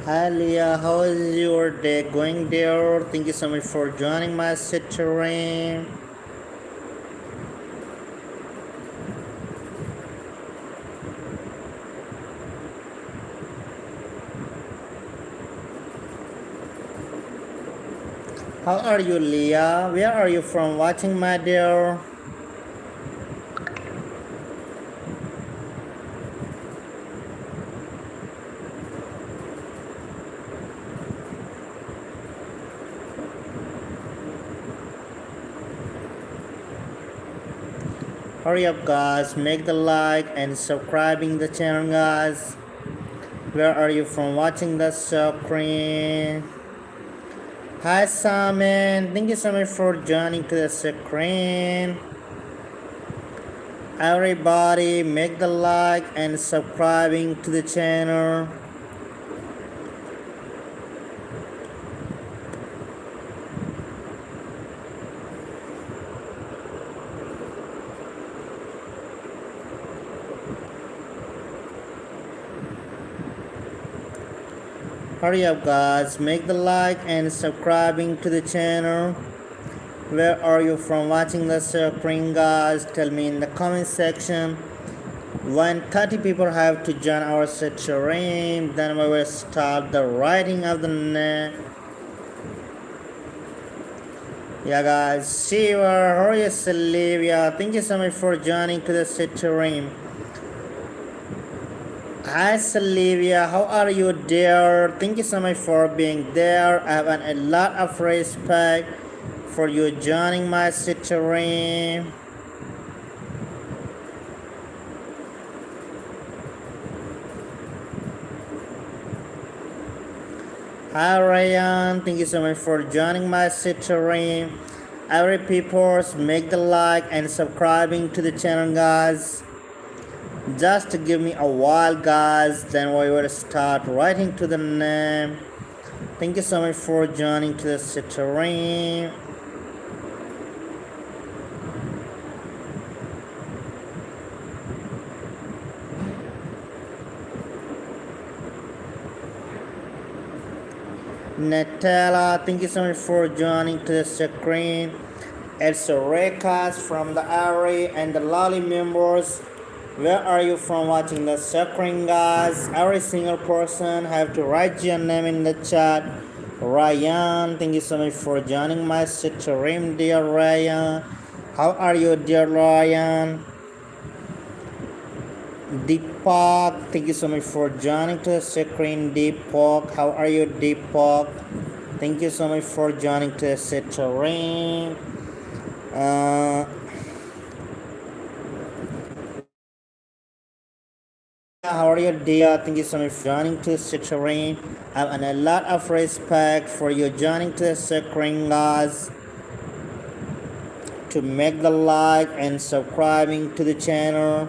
Hi Leah, how is your day going there? Thank you so much for joining my stream. How are you, Leah? Where are you from watching, my dear? Hurry up, guys, make the like and subscribing the channel, guys. Where are you from watching the screen? Hi, Simon. Thank you so much for joining to the screen. Everybody, make the like and subscribing to the channel. Hurry up, guys, make the like and subscribing to the channel. Where are you from watching the screen, guys? Tell me in the comment section. When 30 people have to join our stream, then we will start the writing of the name. Yeah, guys, Shiva, how are you, Sylvia? Thank you so much for joining to the stream. Hi, Sylvia, how are you, dear? Thank you so much for being there. I have a lot of respect for you joining my stream. Hi, Ryan, thank you so much for joining my stream. Every people, make the like and subscribing to the channel, guys. Just give me a while, guys, then we will start writing to the name. Thank you so much for joining to the stream. Natala, thank you so much for joining to the screen. It's Rekas from the Ari and the Lolly members. Where are you from watching the screen, guys? Every single person have to write your name in the chat. Ryan, thank you so much for joining my stream, dear Ryan. How are you, dear Ryan? Deepak, thank you so much for joining to the screen, Deepak. How are you, Deepak? Thank you so much for joining to the stream. How are you, dear? Thank you so much for joining to the stream. I have a lot of respect for you joining to the screen, guys. To make the like and subscribing to the channel.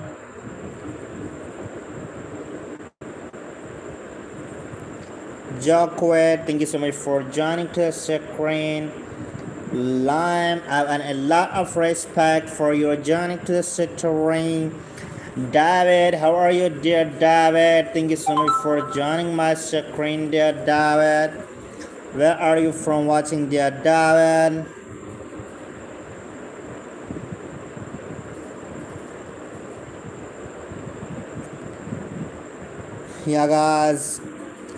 Jacquet, thank you so much for joining to the screen. Lime, I have a lot of respect for you joining to the stream. David, how are you, dear David? Thank you so much for joining my screen, dear David. Where are you from watching, dear David? Yeah, guys.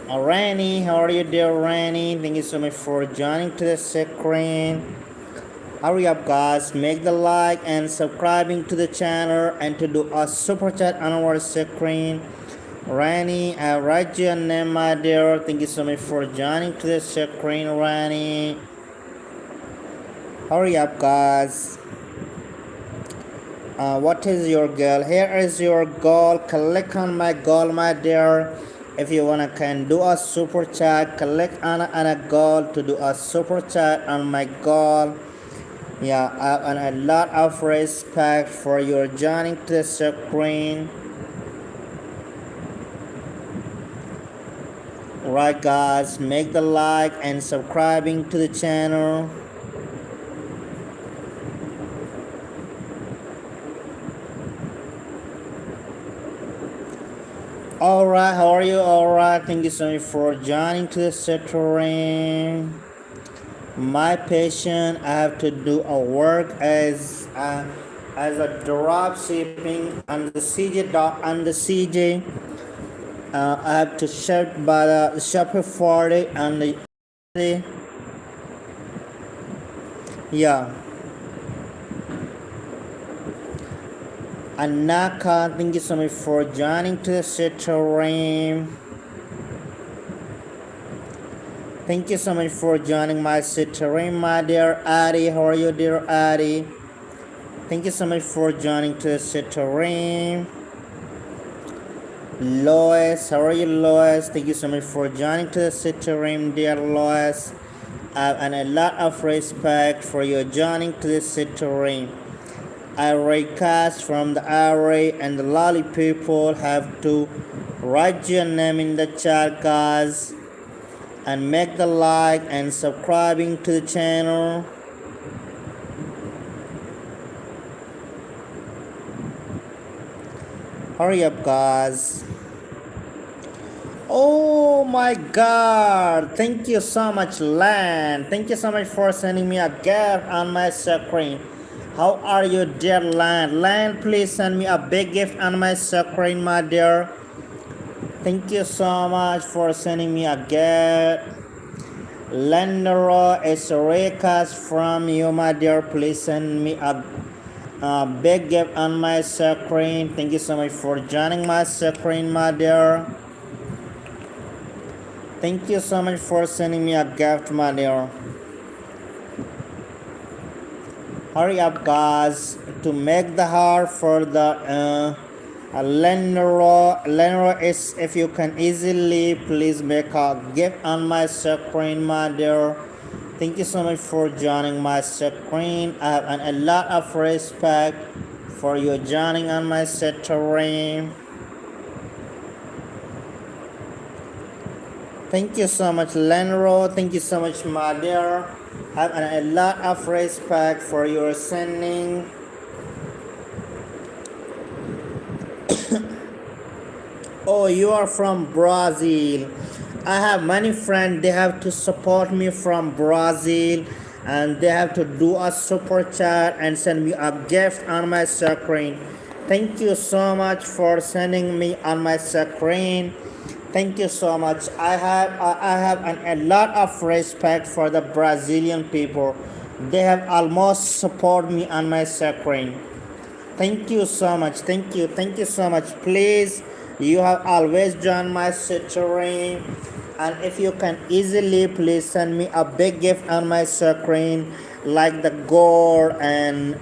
Rani, how are you, dear Rani? Thank you so much for joining to the screen. Hurry up, guys, make the like and subscribing to the channel and to do a super chat on our screen. Rani, I write your name, my dear. Thank you so much for joining to the screen, Rani. Hurry up, guys. What is your goal? Here is your goal. Click on my goal, my dear. If you wanna can do a super chat, click on a goal to do a super chat on my goal. Yeah, I have a lot of respect for your joining to the screen. Right, guys, make the like and subscribing to the channel. Alright, how are you? Alright, thank you so much for joining to the tutoring. My patient, I have to do a work as a drop shipping on the CJ. I have to ship by the Shopper 40 and the yeah. Anaka, thank you so much for joining to the tutoring. Thank you so much for joining my tutoring, my dear Addy. How are you, dear Addy? Thank you so much for joining to the tutoring. Lois, how are you, Lois? Thank you so much for joining to the tutoring, dear Lois. And a lot of respect for your joining to the tutoring. I recast from the array and the lolly people have to write your name in the chat, guys, and make the like and subscribing to the channel. Hurry up, guys. Oh my god, thank you so much, Lan. Thank you so much for sending me a gift on my screen. How are you, dear Lan? Lan, please send me a big gift on my screen, my dear. Thank you so much for sending me a gift. Lendero, it's a recast from you, my dear. Please send me a big gift on my screen. Thank you so much for joining my screen, my dear. Thank you so much for sending me a gift, my dear. Hurry up, guys, to make the heart for the Lenro is, if you can easily, please make a gift on my screen, my dear. Thank you so much for joining my screen. I have a lot of respect for you joining on my screen. Thank you so much, Lenro. Thank you so much, my dear. I have a lot of respect for your sending. Oh, you are from Brazil. I have many friends, they have to support me from Brazil, and they have to do a super chat and send me a gift on my screen. Thank you so much for sending me on my screen. Thank you so much. I have a lot of respect for the Brazilian people. They have almost support me on my screen. Thank you so much. Thank you so much. Please, you have always joined my screen, and if you can easily, please send me a big gift on my screen, like the gold and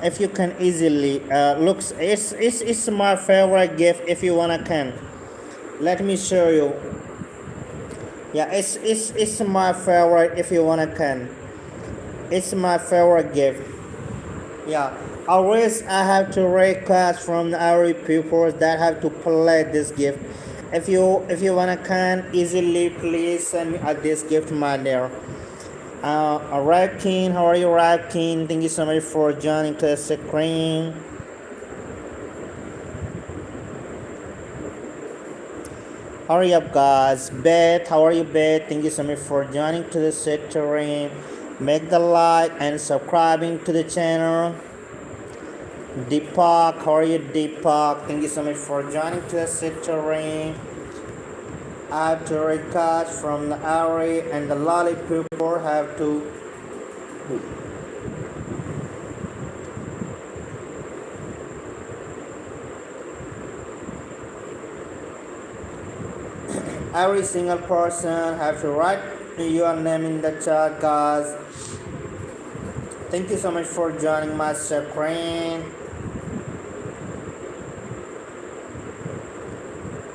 if you can easily looks, it's my favorite gift. If you wanna can, let me show you. Yeah, it's my favorite. If you wanna can, it's my favorite gift. Yeah, always I have to request from our people that have to play this gift. If you wanna can easily, please send me this gift, my dear. Rakin, how are you, Rakin? Thank you so much for joining to the screen. Hurry up, guys. Beth, how are you, Beth? Thank you so much for joining to the screen. Make the like and subscribing to the channel. Deepak, how are you, Deepak? Thank you so much for joining to the screen. I have to record from the array and the lolly people have to every single person have to write your name in the chat, guys. Thank you so much for joining my screen.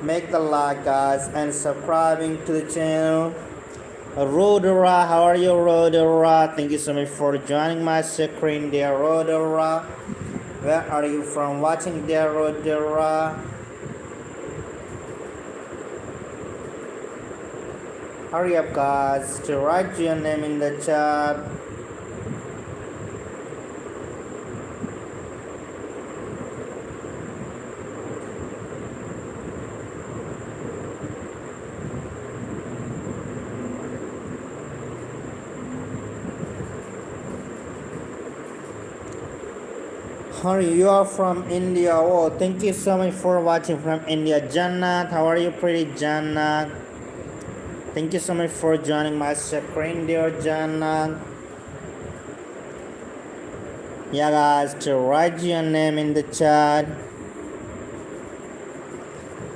Make the like, guys, and subscribing to the channel. Rodora, how are you, Rodora? Thank you so much for joining my screen, dear Rodora. Where are you from watching, dear Rodora? Hurry up, guys, to write your name in the chat. Honey, you are from India. Oh, thank you so much for watching from India. Jannat, how are you, pretty Jannat? Thank you so much for joining my screen, dear Jannat. Yeah, guys, to write your name in the chat,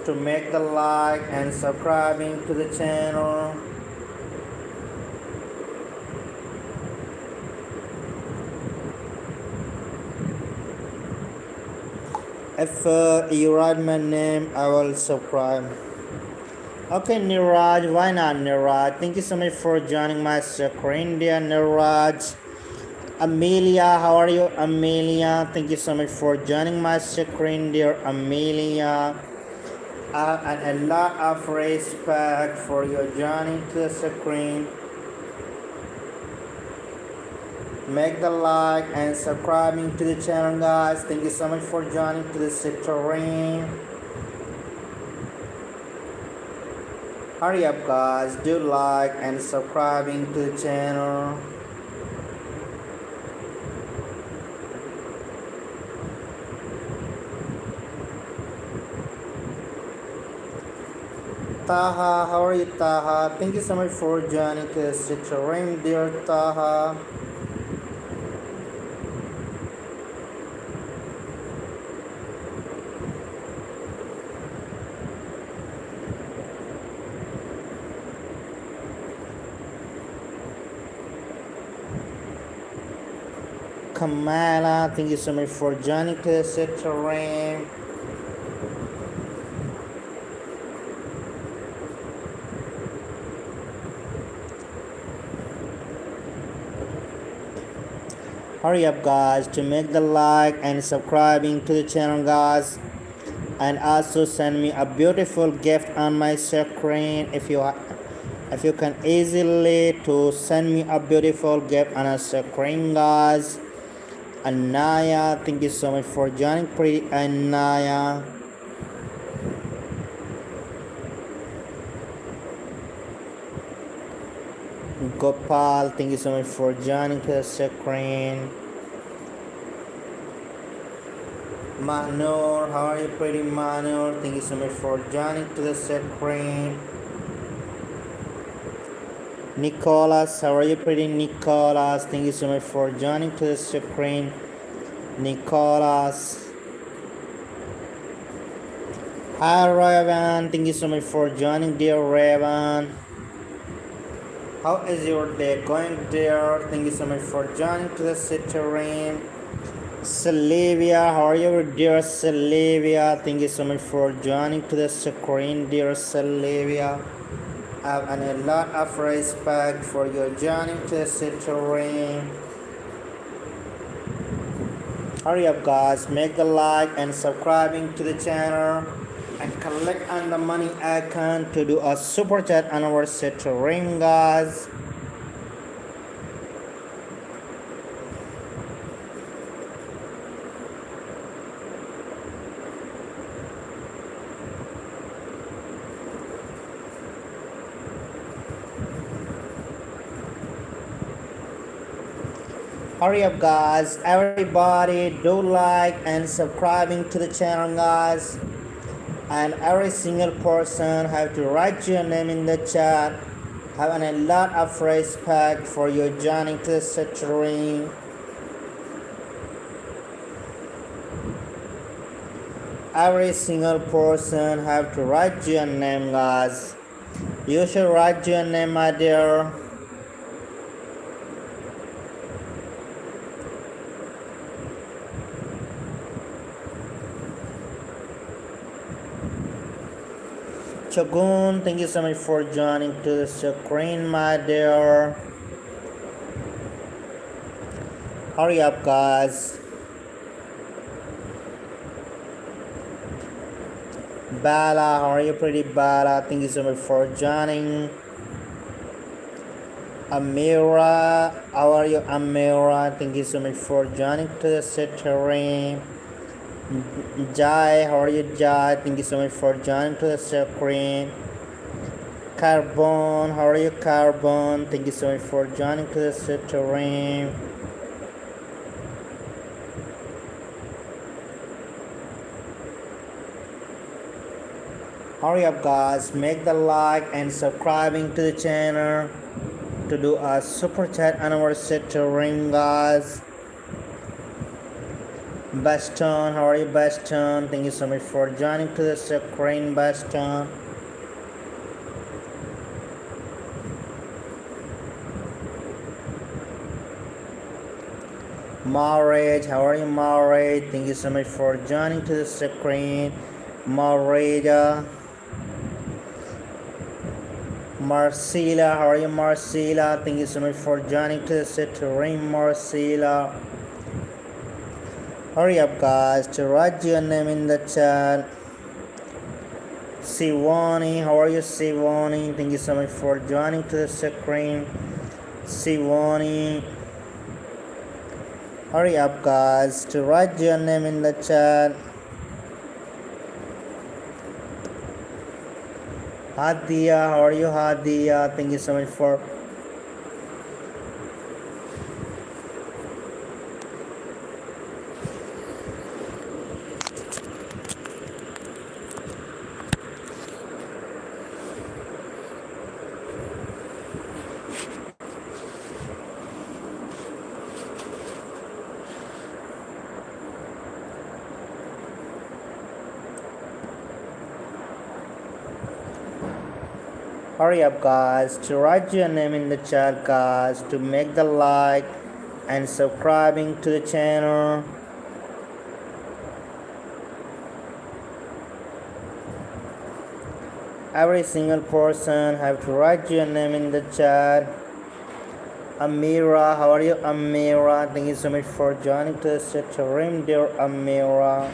to make the like and subscribing to the channel. If you write my name, I will subscribe. Okay, Niraj, why not Niraj? Thank you so much for joining my screen, dear Niraj. Amelia, how are you, Amelia? Thank you so much for joining my screen, dear Amelia. And a lot of respect for your joining to the screen. Make the like and subscribing to the channel, guys. Thank you so much for joining to the screen. Hurry up, guys. Do like and subscribing to the channel. Taha, how are you, Taha? Thank you so much for joining to the stream, dear Taha. Kamala, thank you so much for joining to the stream. Hurry up, guys, to make the like and subscribing to the channel, guys, and also send me a beautiful gift on my screen. If you can easily to send me a beautiful gift on a screen, guys. Anaya, thank you so much for joining, pretty Anaya. Gopal, thank you so much for joining to the screen. Manur, how are you, pretty Manur? Thank you so much for joining to the screen. Nicholas, how are you, pretty Nicholas? Thank you so much for joining to the screen, Nicholas. Hi, Raven. Thank you so much for joining, dear Raven. How is your day going, dear? Thank you so much for joining to the stream. Sylvia, how are you, dear Sylvia? Thank you so much for joining to the screen, dear Sylvia. I have a lot of respect for your joining to the stream. Hurry up, guys, make the like and subscribing to the channel, and click on the money icon to do a super chat on our stream, guys. Hurry up, guys, everybody do like and subscribing to the channel, guys, and every single person have to write your name in the chat. Have a lot of respect for your joining to the stream. Every single person have to write your name, guys. You should write your name, my dear. Chagun, thank you so much for joining to the screen, my dear. Hurry up, guys. Bala, how are you, pretty Bala? Thank you so much for joining. Amira, how are you, Amira? Thank you so much for joining to the stream. Jai, how are you, Jai? Thank you so much for joining to the screen. Carbon, how are you, Carbon? Thank you so much for joining to the stream. Hurry up guys, make the like and subscribing to the channel to do a super chat anniversary to ring guys. Baston, how are you Baston? Thank you so much for joining to the screen Baston. Marriage, how are you Marriage? Thank you so much for joining to the screen Marriage. Marcela, how are you Marcela? Thank you so much for joining to the screen Marcela. Hurry up guys to write your name in the chat. Sivani, how are you Sivani? Thank you so much for joining to the screen Sivani. Hurry up guys to write your name in the chat. Hadia, how are you Hadia? Thank you so much for hurry up guys to write your name in the chat guys to make the like and subscribing to the channel. Every single person have to write your name in the chat. Amira, how are you Amira? Thank you so much for joining to the stream dear Amira.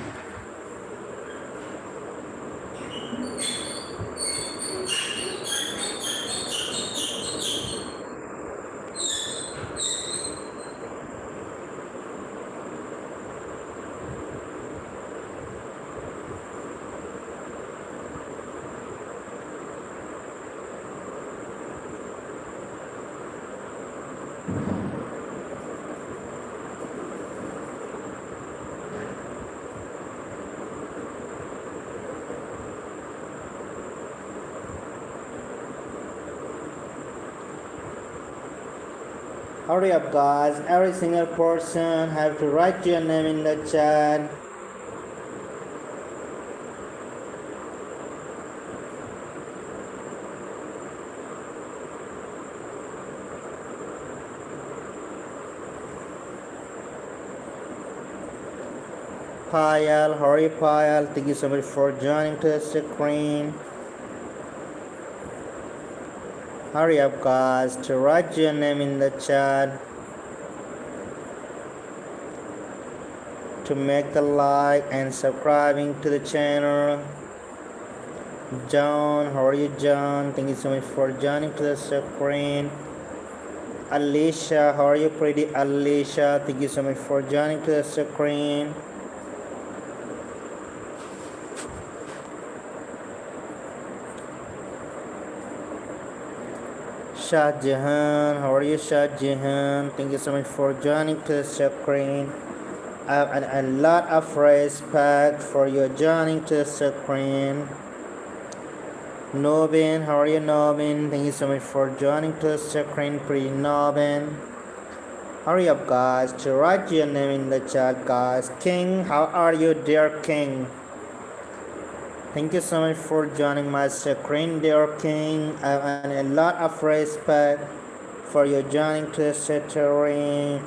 Hurry up guys, every single person have to write your name in the chat. Payal, how are you Payal? Thank you so much for joining to the screen. Hurry up guys to write your name in the chat to make the like and subscribing to the channel. John, how are you John? Thank you so much for joining to the screen. Alicia, how are you pretty Alicia? Thank you so much for joining to the screen. Shah Jahan, how are you Shah Jahan? Thank you so much for joining to the screen. I have a lot of respect for your joining to the screen. Nobin, how are you Nobin? Thank you so much for joining to the screen, pretty Nobin. Hurry up guys to write your name in the chat guys. King, how are you dear King? Thank you so much for joining my screen dear King. I have a lot of respect for your joining to the screen.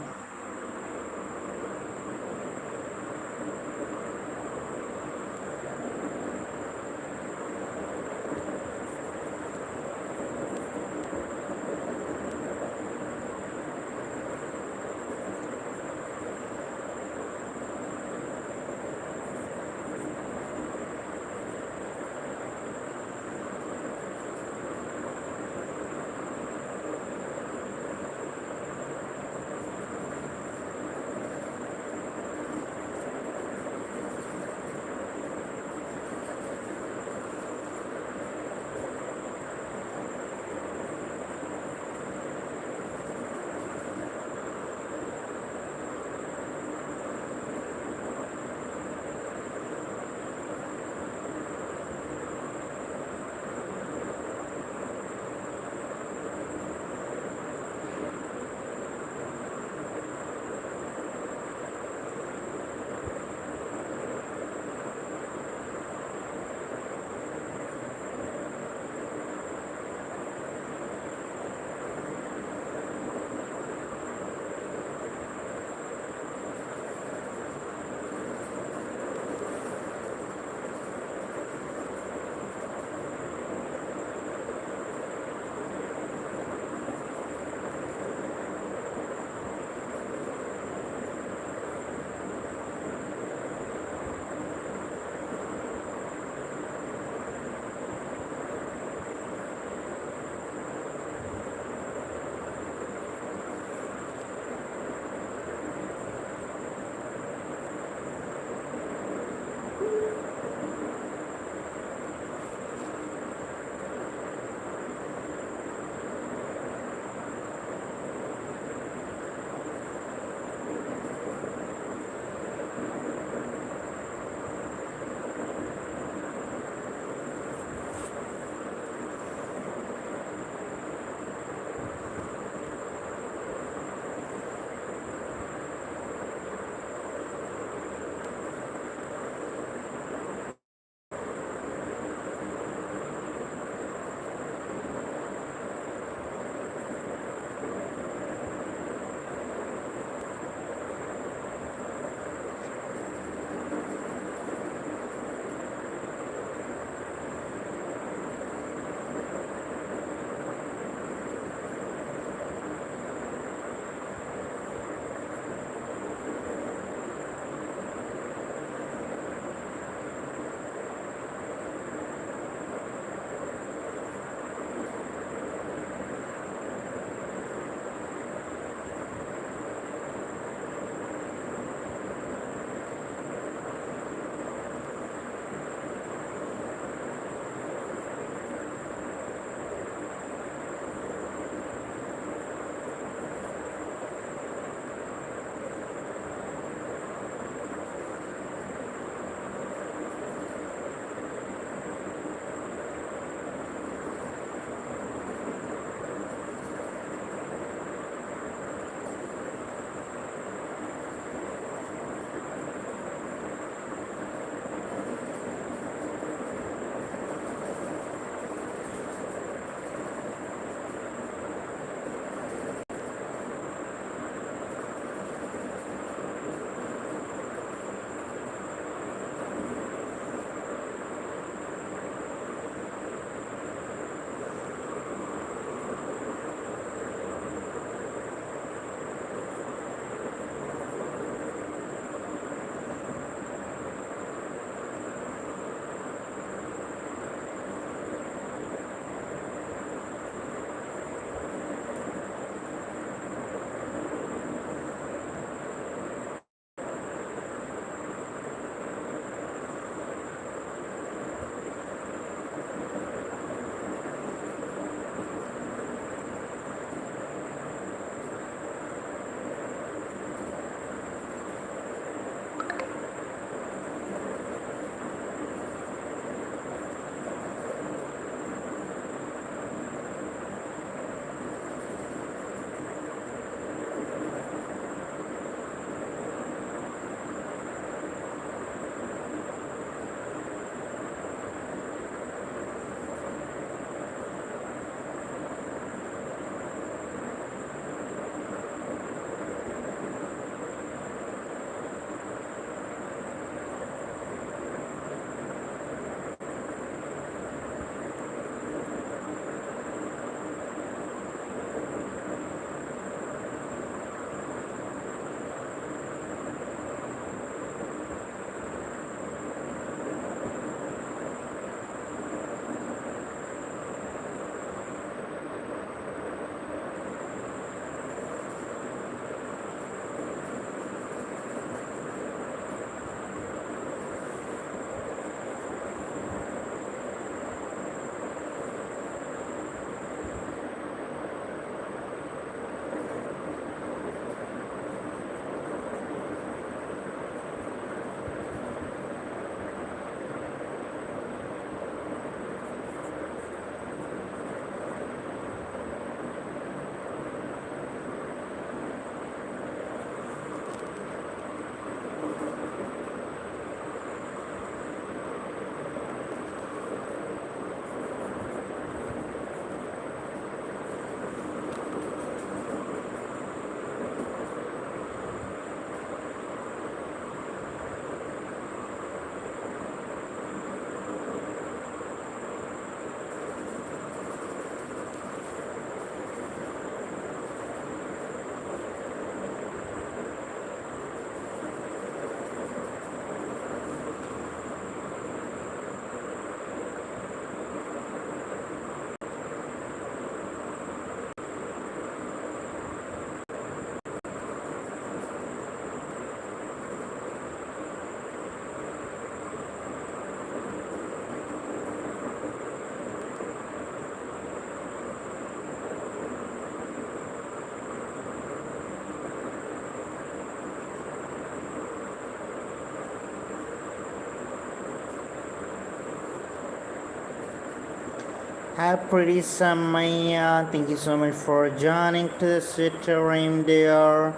Hi, pretty Samaya. Thank you so much for joining to the stream there.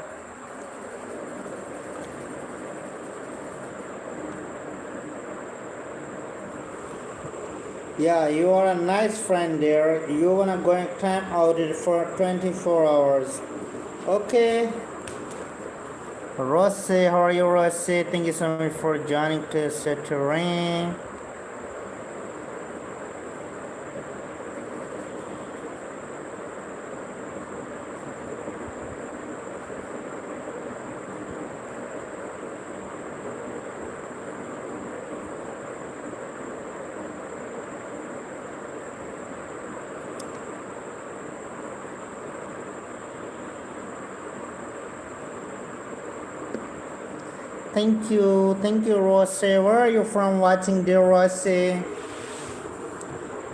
Yeah, you are a nice friend there. You wanna go and time out it for 24 hours. Okay. Rose, how are you, Rose? Thank you so much for joining to the stream. Thank you, Rose. Where are you from watching, dear Rose?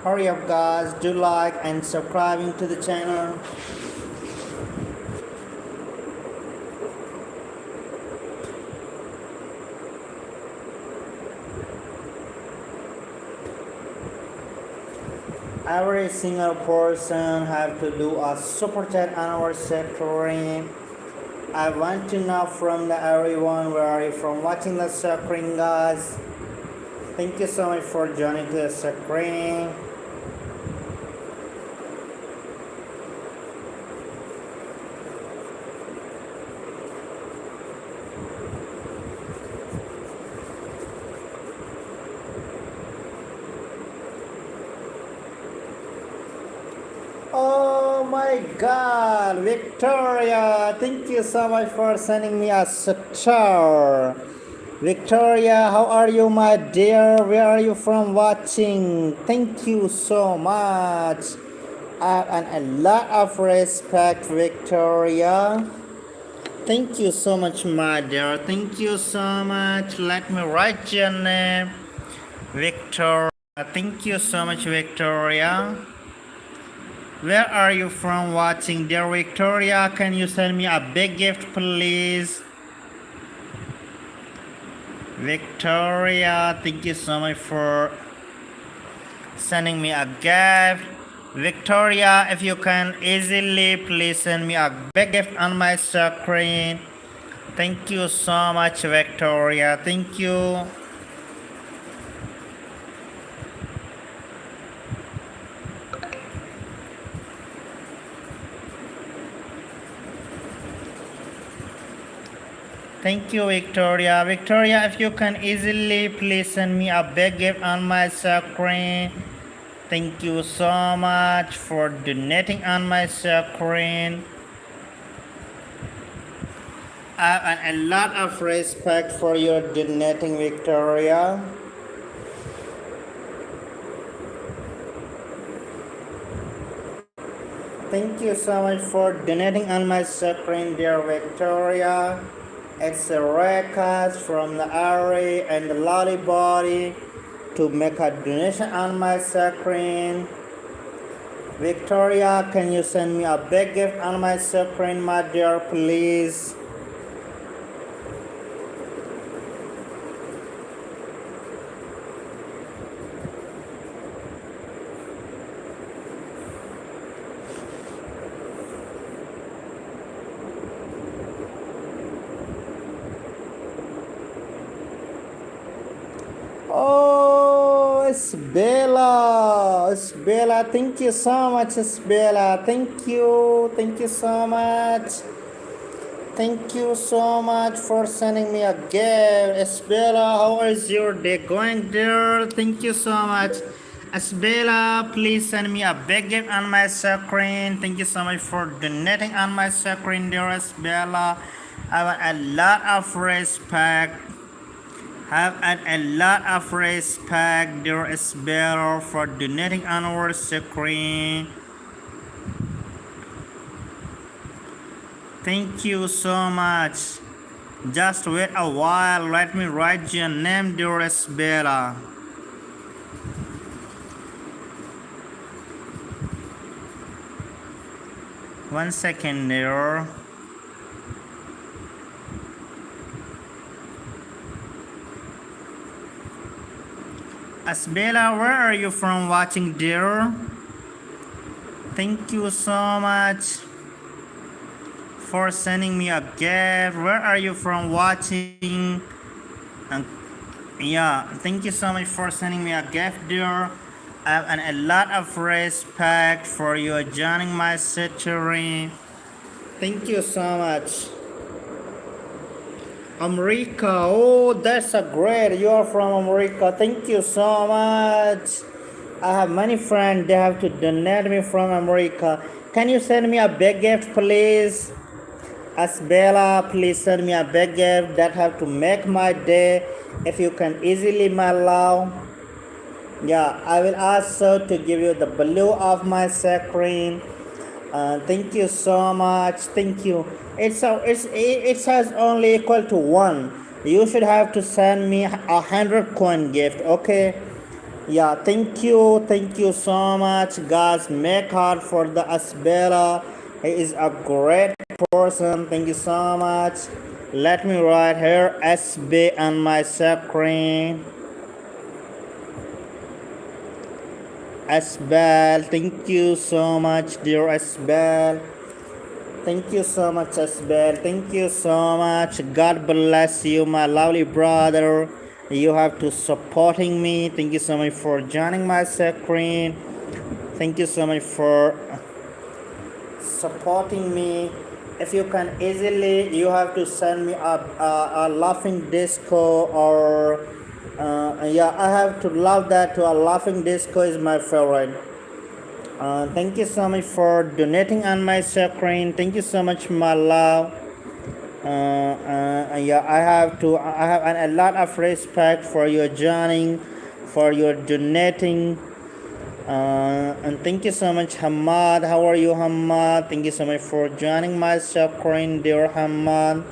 Hurry up, guys. Do like and subscribing to the channel. Every single person have to do a super chat on our stream. I want to know from the everyone where are you from watching the stream, guys. Thank you so much for joining the stream. Oh my god, Victoria, thank you so much for sending me a star. Victoria, how are you, my dear? Where are you from watching? Thank you so much. And a lot of respect, Victoria. Thank you so much, my dear. Thank you so much. Let me write your name, Victoria. Thank you so much, Victoria. Where are you from watching, dear Victoria? Can you send me a big gift, please? Victoria, thank you so much for sending me a gift. Victoria, if you can easily please send me a big gift on my screen. Thank you so much, Victoria. Thank you. Thank you, Victoria. Victoria, if you can easily please send me a big gift on my screen. Thank you so much for donating on my screen. I have a lot of respect for your donating, Victoria. Thank you so much for donating on my screen, dear Victoria. It's a record from the Ari and the Lolly Body to make a donation on my screen. Victoria, can you send me a big gift on my screen, my dear, please? Oh, it's Bella. It's Bella. Thank you so much, it's Bella. Thank you. Thank you so much. Thank you so much for sending me a gift. Isabella, how is your day going there? Thank you so much. Isabella, please send me a big gift on my screen. Thank you so much for donating on my screen, dear Isabella. I want a lot of respect. Have a lot of respect, dear Isabella, for donating on our screen. Thank you so much. Just wait a while. Let me write your name, dear Isabella. One second there. Isabella, where are you from watching, dear? thank you so much for sending me a gift. Where are you from watching? And yeah, thank you so much for sending me a gift, dear. I have a lot of respect for you joining my stream. Thank you so much. America, oh, that's a great. You are from America. Thank you so much. I have many friends. They have to donate me from America. Can you send me a big gift, please? Asbella, please send me a big gift that have to make my day. If you can easily, my love. Yeah, I will also to give you the blue of my screen. Thank you so much. Thank you. It says only equal to 1. You should have to send me 100 coin gift. Okay. Yeah. Thank you so much, guys. Make heart for the Asbella. He is a great person. Thank you so much. Let me write here SB on my screen. Asbel, thank you so much, dear Asbel. Thank you so much, Asbel. Thank you so much. God bless you, my lovely brother. You have to supporting me. Thank you so much for joining my screen. Thank you so much for supporting me. If you can easily, you have to send me a laughing disco or yeah, I have to love that to a laughing disco is my favorite. Thank you so much for donating on my screen. Thank you so much, my love. Yeah, I have a lot of respect for your joining, for your donating. And thank you so much, Hamad. How are you, Hamad? Thank you so much for joining my screen, dear Hamad.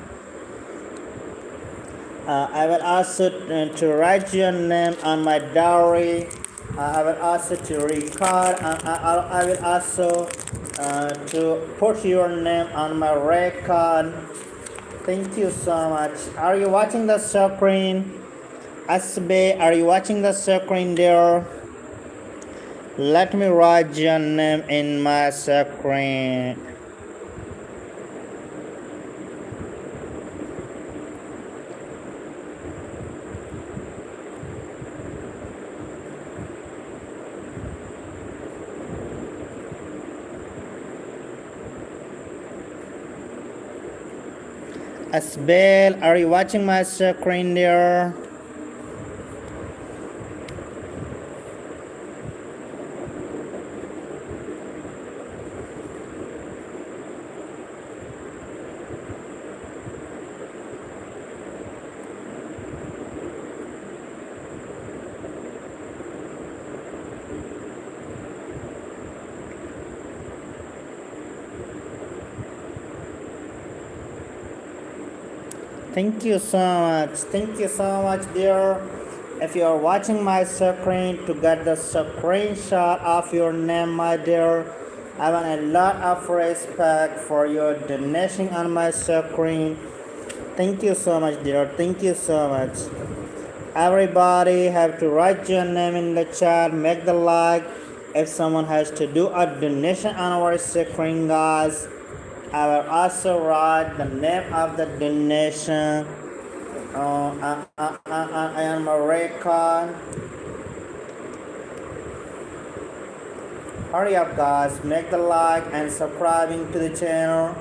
I will also to write your name on my diary. I will also to record. I will also to put your name on my record. Thank you so much. Are you watching the screen? Asbe, are you watching the screen there? Let me write your name in my screen. Asbel, are you watching my screen there? Thank you so much. Thank you so much, dear. If you are watching my screen to get the screenshot of your name, my dear, I want a lot of respect for your donation on my screen. Thank you so much, dear. Thank you so much. Everybody have to write your name in the chat, make the like. If someone has to do a donation on our screen, guys, I will also write the name of the donation on my record. Hurry up, guys, make the like and subscribing to the channel.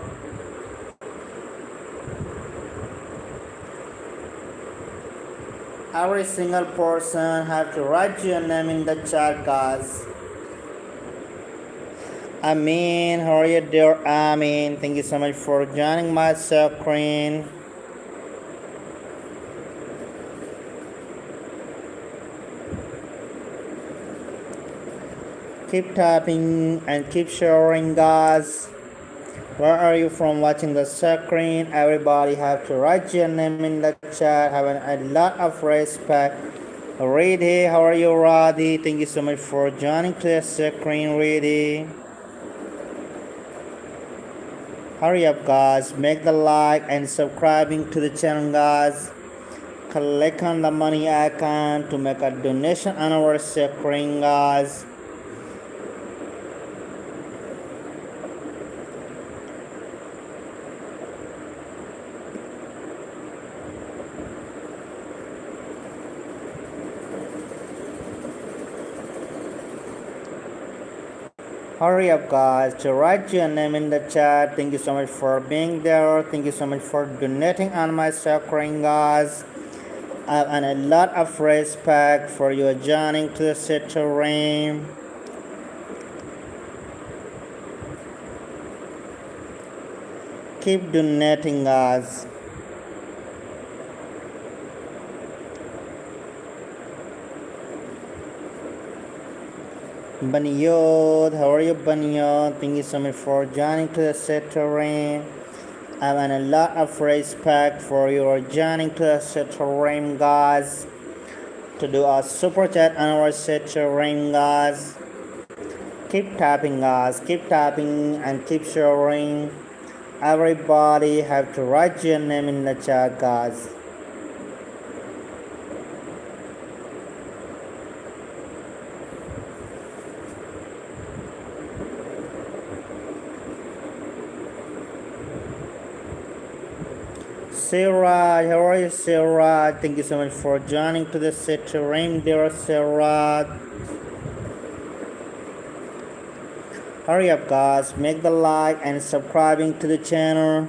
Every single person have to write your name in the chat, guys. Amin, how are you, dear Amin? Thank you so much for joining my screen. Keep tapping and keep sharing, guys. Where are you from watching the screen? Everybody have to write your name in the chat. Have a lot of respect. Reedy, how are you, Radhi? Thank you so much for joining to the screen, Reedy. Hurry up, guys, make the like and subscribing to the channel, guys. Click on the money icon to make a donation on our screen, guys. Hurry up, guys, to write your name in the chat. Thank you so much for being there. Thank you so much for donating on my suffering, guys. And a lot of respect for your joining to the stream. Keep donating, guys. Banyod, how are you, Banyod? Thank you so much for joining to the stream. And a lot of respect for your joining to the stream, guys. To do a super chat on our stream, guys. Keep tapping, guys. Keep tapping and keep sharing. Everybody have to write your name in the chat, guys. Sarah, how are you, Sarah? Thank you so much for joining to the stream, dear Sarah. Hurry up, guys. Make the like and subscribing to the channel.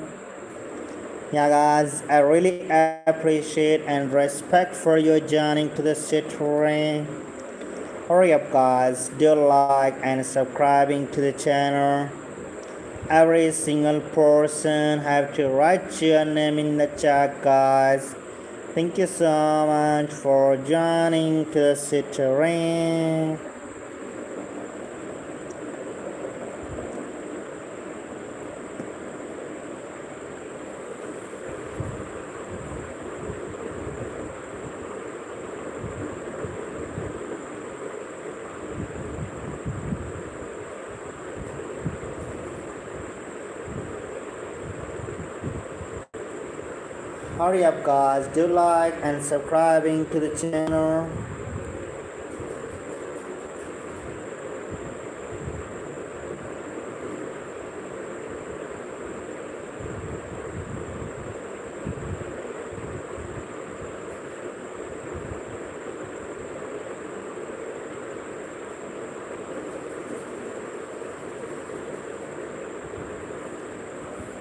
Yeah, guys, I really appreciate and respect for your joining to the stream. Hurry up, guys. Do like and subscribing to the channel. Every single person have to write your name in the chat, guys. Thank you so much for joining to the stream. Hurry up, guys. Do like and subscribing to the channel.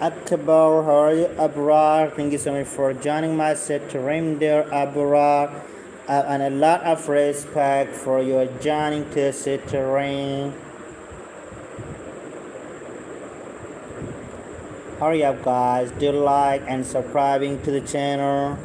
Akbar, how are you, Abrar? Thank you so much for joining my stream, dear Abrar. And a lot of respect for your joining to the stream. Hurry up, guys. Do like and subscribing to the channel.